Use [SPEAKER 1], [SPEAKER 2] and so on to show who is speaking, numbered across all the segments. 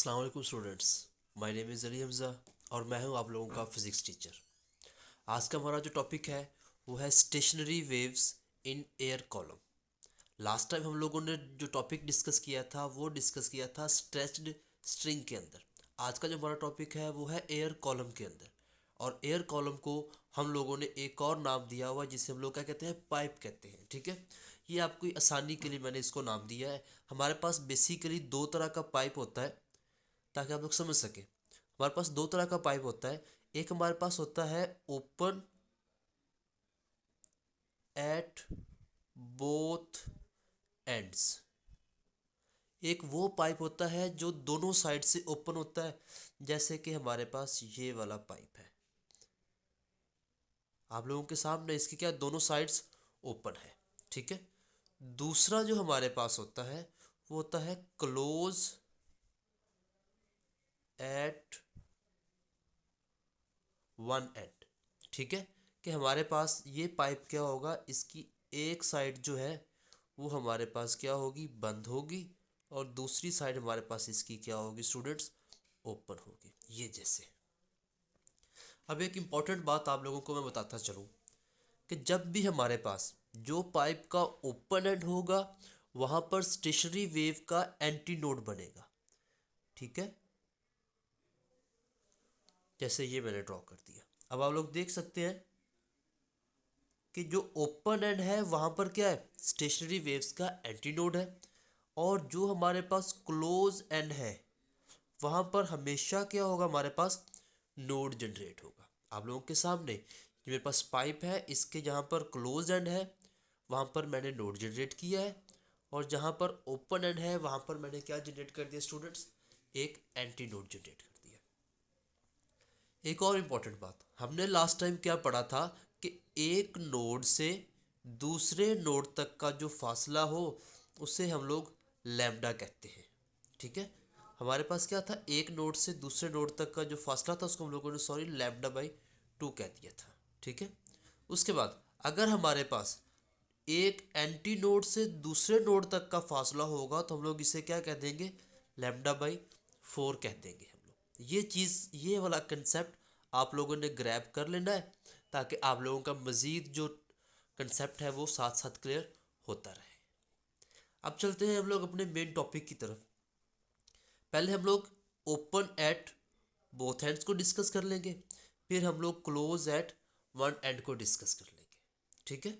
[SPEAKER 1] अस्सलाम वालेकुम students. My name is Ali Hamza और मैं हूं आप लोगों का फ़िज़िक्स टीचर। आज का हमारा जो टॉपिक है वो है stationery waves in air column. Last time हम लोगों ने जो टॉपिक डिस्कस किया था वो डिस्कस किया था स्ट्रेच्ड स्ट्रिंग के अंदर। आज का जो हमारा टॉपिक है वो है एयर कॉलम के अंदर। और एयर कॉलम को हम लोगों ने एक और नाम दिया हुआ जिसे हम लोग क्या कहते हैं, पाइप कहते हैं। ठीक है, ये आपकी आसानी के लिए मैंने इसको नाम दिया है। हमारे पास बेसिकली दो तरह का पाइप होता है, ताकि आप लोग समझ सकें। हमारे पास दो तरह का पाइप होता है। एक हमारे पास होता है ओपन एट बोथ एंड्स। एक वो पाइप होता है जो दोनों साइड से ओपन होता है, जैसे कि हमारे पास ये वाला पाइप है। आप लोगों के सामने इसकी क्या दोनों साइड्स ओपन है। ठीक है। दूसरा जो हमारे पास होता है वो होता है क्लोज एट वन एंड। ठीक है, कि हमारे पास ये पाइप क्या होगा, इसकी एक साइड जो है वो हमारे पास क्या होगी, बंद होगी, और दूसरी साइड हमारे पास इसकी क्या होगी स्टूडेंट्स, ओपन होगी, ये जैसे। अब एक इम्पॉर्टेंट बात आप लोगों को मैं बताता चलूँ कि जब भी हमारे पास जो पाइप का ओपन एंड होगा वहाँ पर स्टेशनरी वेव का एंटी नोड बनेगा। ठीक है, जैसे ये मैंने ड्रॉ कर दिया। अब आप लोग देख सकते हैं कि जो ओपन एंड है वहाँ पर क्या है, स्टेशनरी वेव्स का एंटीनोड है। और जो हमारे पास क्लोज एंड है वहाँ पर हमेशा क्या होगा, हमारे पास नोड जनरेट होगा। आप लोगों के सामने जो मेरे पास पाइप है, इसके जहाँ पर क्लोज एंड है वहाँ पर मैंने नोड जनरेट किया है, और जहाँ पर ओपन एंड है वहाँ पर मैंने क्या जनरेट कर दिया स्टूडेंट्स, एक एंटी नोड जनरेट कर दिया। एक और इम्पॉर्टेंट बात, हमने लास्ट टाइम क्या पढ़ा था कि एक नोड से दूसरे नोड तक का जो फासला हो उसे हम लोग लैम्डा कहते हैं। ठीक है, हमारे पास क्या था, एक नोड से दूसरे नोड तक का जो फासला था उसको हम लोगों ने लैम्डा बाई 2 कह दिया था। ठीक है, उसके बाद अगर हमारे पास एक एंटी नोड से दूसरे नोड तक का फासला होगा तो हम लोग इसे क्या कह देंगे, लैम्डा बाई 4 कह देंगे हम लोग। ये चीज़, ये वाला कंसेप्ट आप लोगों ने ग्रैब कर लेना है, ताकि आप लोगों का मज़ीद जो कंसेप्ट है वो साथ साथ क्लियर होता रहे। अब चलते हैं हम लोग अपने मेन टॉपिक की तरफ। पहले हम लोग ओपन एट बोथ एंड्स को डिस्कस कर लेंगे, फिर हम लोग क्लोज एट वन एंड को डिस्कस कर लेंगे। ठीक है,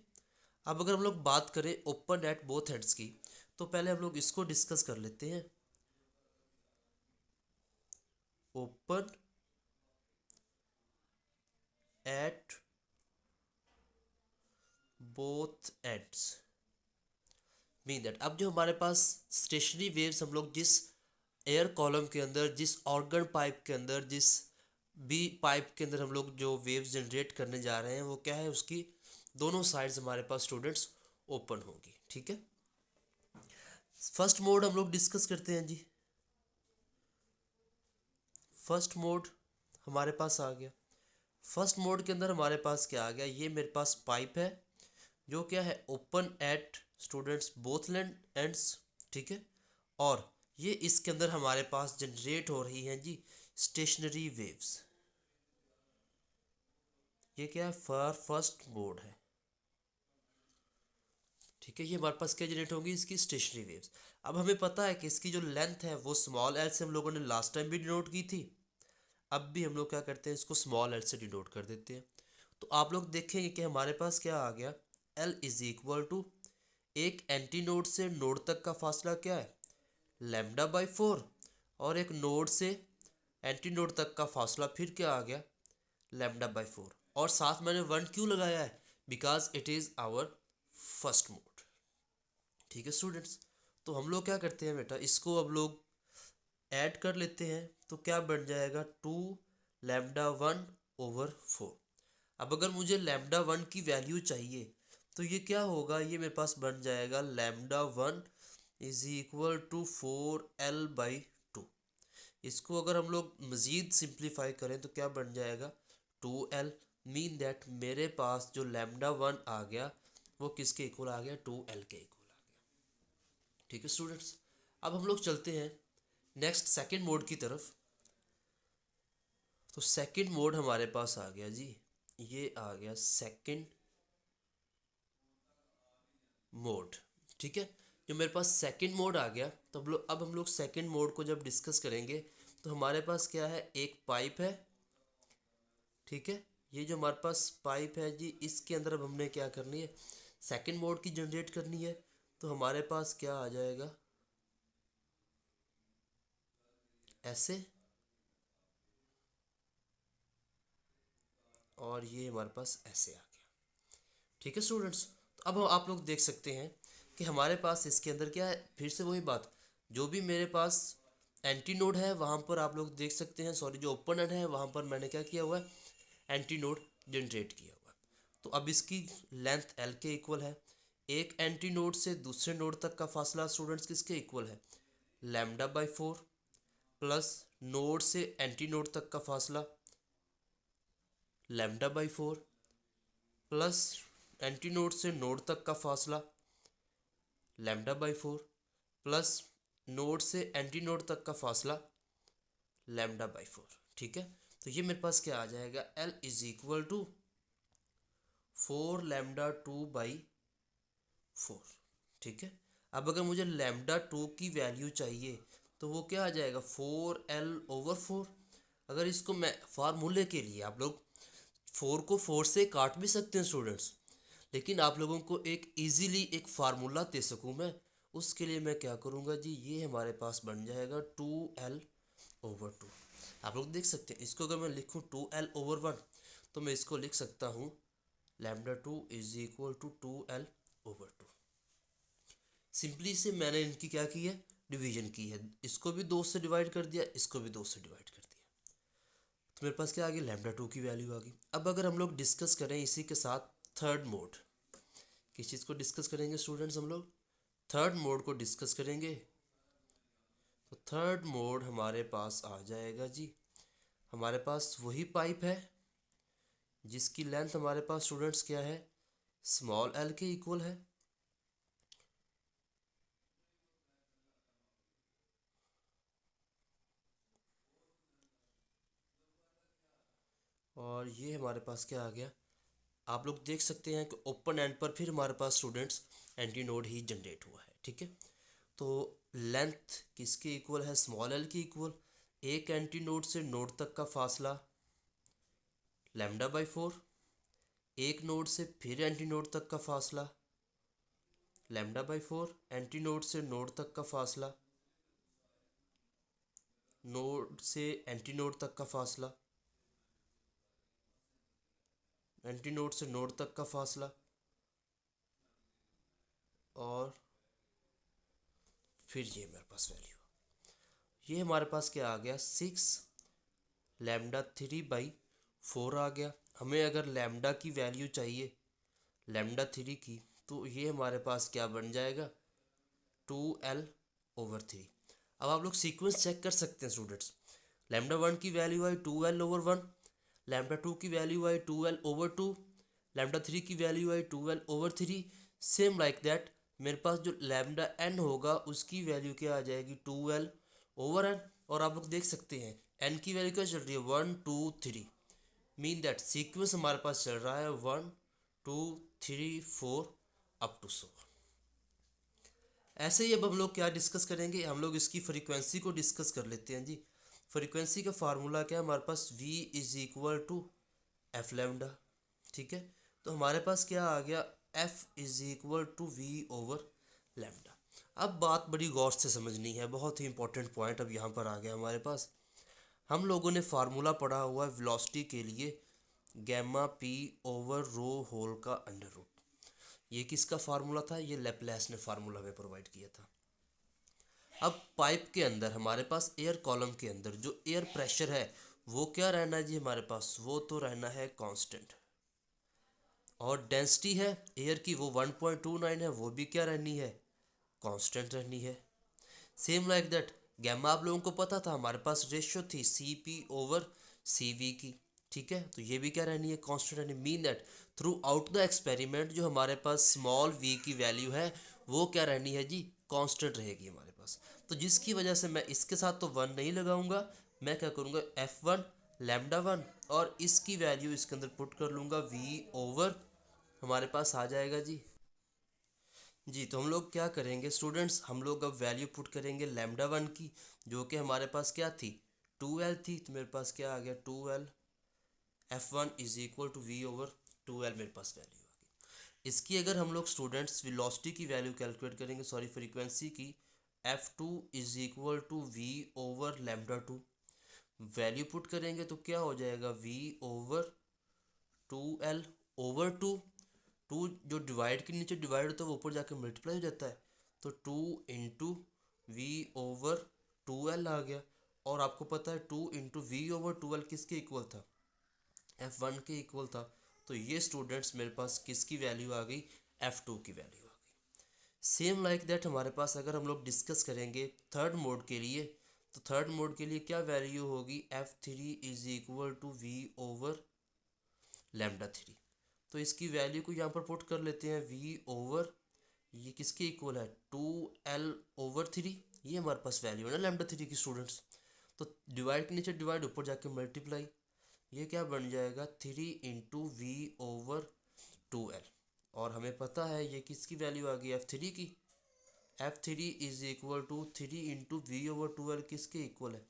[SPEAKER 1] अब अगर हम लोग बात करें ओपन एट बोथ एंड्स की, तो पहले हम लोग इसको डिस्कस कर लेते हैं। Open at both ends mean that अब जो हमारे पास स्टेशनरी वेव्स हम लोग जिस एयर कॉलम के अंदर, जिस ऑर्गन पाइप के अंदर, जिस भी पाइप के अंदर हम लोग जो वेव्स जनरेट करने जा रहे हैं वो क्या है, उसकी दोनों साइड्स हमारे पास स्टूडेंट्स ओपन होगी। ठीक है, फर्स्ट मोड हम लोग डिस्कस करते हैं जी। फर्स्ट मोड हमारे पास आ गया। फर्स्ट मोड के अंदर हमारे पास क्या आ गया, ये मेरे पास पाइप है जो क्या है, open at students both ends. ठीक है, और ये इसके अंदर हमारे पास जनरेट हो रही हैं जी स्टेशनरी वेव्स। ये क्या है, फर्स्ट मोड है। ठीक है, ये हमारे पास क्या जनरेट होंगी, इसकी स्टेशनरी वेव्स। अब हमें पता है कि इसकी जो लेंथ है वो स्मॉल एल से हम लोगों ने लास्ट टाइम भी डिनोट की थी। अब भी हम लोग क्या करते हैं, इसको स्मॉल एल से डिनोट कर देते हैं। तो आप लोग देखेंगे कि हमारे पास क्या आ गया, एल इज इक्वल टू एक एंटी नोड से नोड तक का फासला क्या है, लैम्डा बाई 4, और एक नोड से एंटी नोड तक का फासला फिर क्या आ गया, लैम्डा बाई 4। और साथ मैंने 1 क्यों लगाया है, because it is our first mode. ठीक है स्टूडेंट्स, तो हम लोग क्या करते हैं बेटा, इसको अब लोग ऐड कर लेते हैं, तो क्या बन जाएगा, 2 लैम्डा 1/4। अब अगर मुझे लैम्डा 1 की वैल्यू चाहिए तो ये क्या होगा, ये मेरे पास बन जाएगा lambda 1 is equal to 4L/2। इसको अगर हम लोग मज़ीद सिंप्लीफाई करें तो क्या बन जाएगा, 2L। मीन दैट मेरे पास जो लैम्डा 1 आ गया वो किसके इक्वल आ गया, 2L के इक्वल आ गया। ठीक है स्टूडेंट्स, अब हम लोग चलते हैं नेक्स्ट सेकंड मोड की तरफ। तो सेकंड मोड हमारे पास आ गया जी, ये आ गया सेकंड मोड। ठीक है, जो मेरे पास सेकंड मोड आ गया, तो अब हम लोग सेकंड मोड को जब डिस्कस करेंगे तो हमारे पास क्या है, एक पाइप है। ठीक है, ये जो हमारे पास पाइप है जी, इसके अंदर अब हमने क्या करनी है, सेकंड मोड की जनरेट करनी है। तो हमारे पास क्या आ जाएगा, ऐसे, और ये हमारे पास ऐसे आ गया। ठीक है स्टूडेंट्स, तो अब आप लोग देख सकते हैं कि हमारे पास इसके अंदर क्या है, फिर से वही बात, जो भी मेरे पास एंटी नोड है वहाँ पर आप लोग देख सकते हैं, सॉरी जो ओपन एंड है वहाँ पर मैंने क्या किया हुआ है, एंटी नोड जनरेट किया हुआ है। तो अब इसकी लेंथ एल के इक्वल है। एक एंटी नोड से दूसरे नोड तक का फासला स्टूडेंट्स किसके इक्वल है, लैम्डा बाई 4, प्लस नोड से एंटी नोड तक का फासला lambda by 4, plus anti node से नोड तक का फासला लैम्डा बाई 4, प्लस नोड से एंटी नोड तक का फासला लैम्डा बाई 4। ठीक है, तो ये मेरे पास क्या आ जाएगा, L is equal to 4 lambda 2 by 4। ठीक है, अब अगर मुझे लैम्डा 2 की वैल्यू चाहिए तो वो क्या आ जाएगा, 4L/4। अगर इसको मैं फार्मूले के लिए, आप लोग 4 को 4 से काट भी सकते हैं स्टूडेंट्स, लेकिन आप लोगों को एक इजीली एक फार्मूला दे सकूं मैं, उसके लिए मैं क्या करूंगा जी, ये हमारे पास बन जाएगा 2L/2। आप लोग देख सकते हैं, इसको अगर मैं लिखूं 2L/1 तो मैं इसको लिख सकता हूँ lambda 2 is equal to 2L/2। Simply से मैंने इनकी क्या की है, डिवीजन की है, इसको भी 2 से डिवाइड कर दिया, इसको भी 2 से डिवाइड कर दिया, तो मेरे पास क्या आ गया, लैम्डा 2 की वैल्यू आ गई। अब अगर हम लोग डिस्कस करें इसी के साथ थर्ड मोड, किस चीज़ को डिस्कस करेंगे स्टूडेंट्स, हम लोग थर्ड मोड को डिस्कस करेंगे। तो थर्ड मोड हमारे पास आ जाएगा जी, हमारे पास वही पाइप है जिसकी लेंथ हमारे पास स्टूडेंट्स क्या है, स्मॉल एल के इक्वल है। और ये हमारे पास क्या आ गया, आप लोग देख सकते हैं कि ओपन एंड पर फिर हमारे पास स्टूडेंट्स एंटी नोड ही जनरेट हुआ है। ठीक है, तो लेंथ किसके इक्वल है, स्मॉल एल की इक्वल। एक एंटी नोड से नोड तक का फासला लैम्डा बाई 4, एक नोड से फिर एंटी नोड तक का फासला लैम्डा बाई 4, एंटी नोड से नोड तक का फासला, नोड से एंटी नोड तक का फासला, एंटी नोड से नोड तक का फासला, और फिर ये मेरे पास वैल्यू, ये हमारे पास क्या आ गया, 6 लैम्डा 3 बाई 4 आ गया। हमें अगर लैम्डा की वैल्यू चाहिए, लैम्डा 3 की, तो ये हमारे पास क्या बन जाएगा, 2L/3। अब आप लोग सीक्वेंस चेक कर सकते हैं स्टूडेंट्स, लैम्डा 1 की वैल्यू आई 2L/1, लैम्डा 2 की वैल्यू आई 2L/2, लैम्डा 3 की value I 2L/3। Same like that मेरे पास जो लैम्डा n होगा उसकी वैल्यू क्या आ जाएगी, 2L/n। और आप लोग देख सकते हैं n की वैल्यू क्या चल रही है, 1 2 3, मीन दैट सीक्वेंस हमारे पास चल रहा है 1 2 3 4 अप टू 7। ऐसे ही अब हम लोग क्या डिस्कस करेंगे, हम लोग इसकी फ्रीक्वेंसी को डिस्कस कर लेते हैं जी। फ्रीक्वेंसी का फार्मूला क्या है हमारे पास, v is equal to F lambda. ठीक है, तो हमारे पास क्या आ गया, f इज इक्वल टू v/लैम्डा। अब बात बड़ी गौर से समझनी है, बहुत ही इंपॉर्टेंट पॉइंट अब यहाँ पर आ गया हमारे पास। हम लोगों ने फार्मूला पढ़ा हुआ है वेलोसिटी के लिए, गैमा p ओवर रो होल का अंडर रूट। ये किसका फार्मूला था, ये लेप्लेस ने फार्मूला में प्रोवाइड किया था। अब पाइप के अंदर हमारे पास एयर कॉलम के अंदर जो एयर प्रेशर है वो क्या रहना है जी हमारे पास, वो तो रहना है कांस्टेंट। और डेंसिटी है एयर की वो 1.29 है, वो भी क्या रहनी है, कांस्टेंट रहनी है। सेम लाइक दैट गैमा आप लोगों को पता था, हमारे पास रेशियो थी CP/CV की। ठीक है, तो ये भी क्या रहनी है, कांस्टेंट रहनी। Mean that through out the experiment जो हमारे पास स्मॉल v की वैल्यू है वो क्या रहनी है जी, कांस्टेंट रहेगी हमारे पास। तो जिसकी वजह से मैं इसके साथ तो 1 नहीं लगाऊंगा, मैं क्या करूँगा F1 लैम्डा 1 और इसकी वैल्यू इसके अंदर पुट कर लूँगा V ओवर, हमारे पास आ जाएगा जी। जी तो हम लोग क्या करेंगे स्टूडेंट्स, हम लोग अब वैल्यू पुट करेंगे लैम्डा 1 की, जो कि हमारे पास क्या थी 2L थी, तो मेरे पास क्या आ गया 2L F1 is equal to V over 2L, मेरे पास वैल्यू आ गई। इसकी अगर हम लोग स्टूडेंट्स वेलोसिटी की वैल्यू कैलकुलेट करेंगे, सॉरी फ्रीक्वेंसी की, F2 is equal to V over lambda 2, value put करेंगे तो क्या हो जाएगा V ओवर 2L ओवर 2, जो डिवाइड के नीचे डिवाइड होता है वो ऊपर जाके मल्टीप्लाई हो जाता है, तो 2 इंटू वी ओवर 2L आ गया। और आपको पता है 2 इंटू वी ओवर 2L किसके इक्वल था, F1 के इक्वल था। तो ये स्टूडेंट्स मेरे पास किसकी वैल्यू आ गई, F2 की वैल्यू आ गई। सेम लाइक दैट हमारे पास अगर हम लोग डिस्कस करेंगे थर्ड मोड के लिए, तो थर्ड मोड के लिए क्या वैल्यू होगी, F3 is equal to V over lambda 3। तो इसकी वैल्यू को यहाँ पर पुट कर लेते हैं, V ओवर ये किसके इक्वल है 2L ओवर 3, ये हमारे पास वैल्यू है ना लैम्डा 3 की स्टूडेंट्स। तो डिवाइड के नीचे डिवाइड, ऊपर जाके मल्टीप्लाई, ये क्या बन जाएगा 3 इंटू वी ओवर 2L। और हमें पता है ये किसकी वैल्यू आ गई F3 की, F3 is equal to 3 into V over 2L किसके इक्वल है,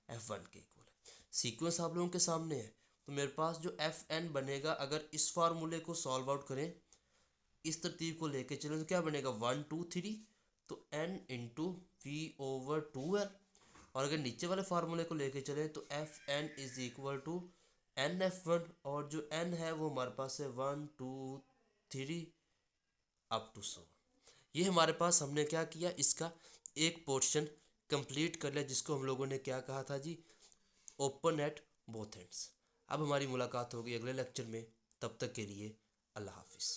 [SPEAKER 1] F1 के इक्वल है। सीक्वेंस आप लोगों के सामने है, तो मेरे पास जो Fn बनेगा, अगर इस फार्मूले को सॉल्व आउट करें, इस तरतीब को लेके चलें, तो क्या बनेगा 1 2 3, तो n into V over 2L। और अगर नीचे वाले फार्मूले को लेके चलें तो Fn is equal to NF1, और जो n है वो हमारे पास है 1 2 3 अप टू 100। ये हमारे पास हमने क्या किया, इसका एक पोर्शन कंप्लीट कर लिया, जिसको हम लोगों ने क्या कहा था जी, ओपन एट बोथ एंड्स। अब हमारी मुलाकात होगी अगले लेक्चर में, तब तक के लिए अल्लाह हाफिज़।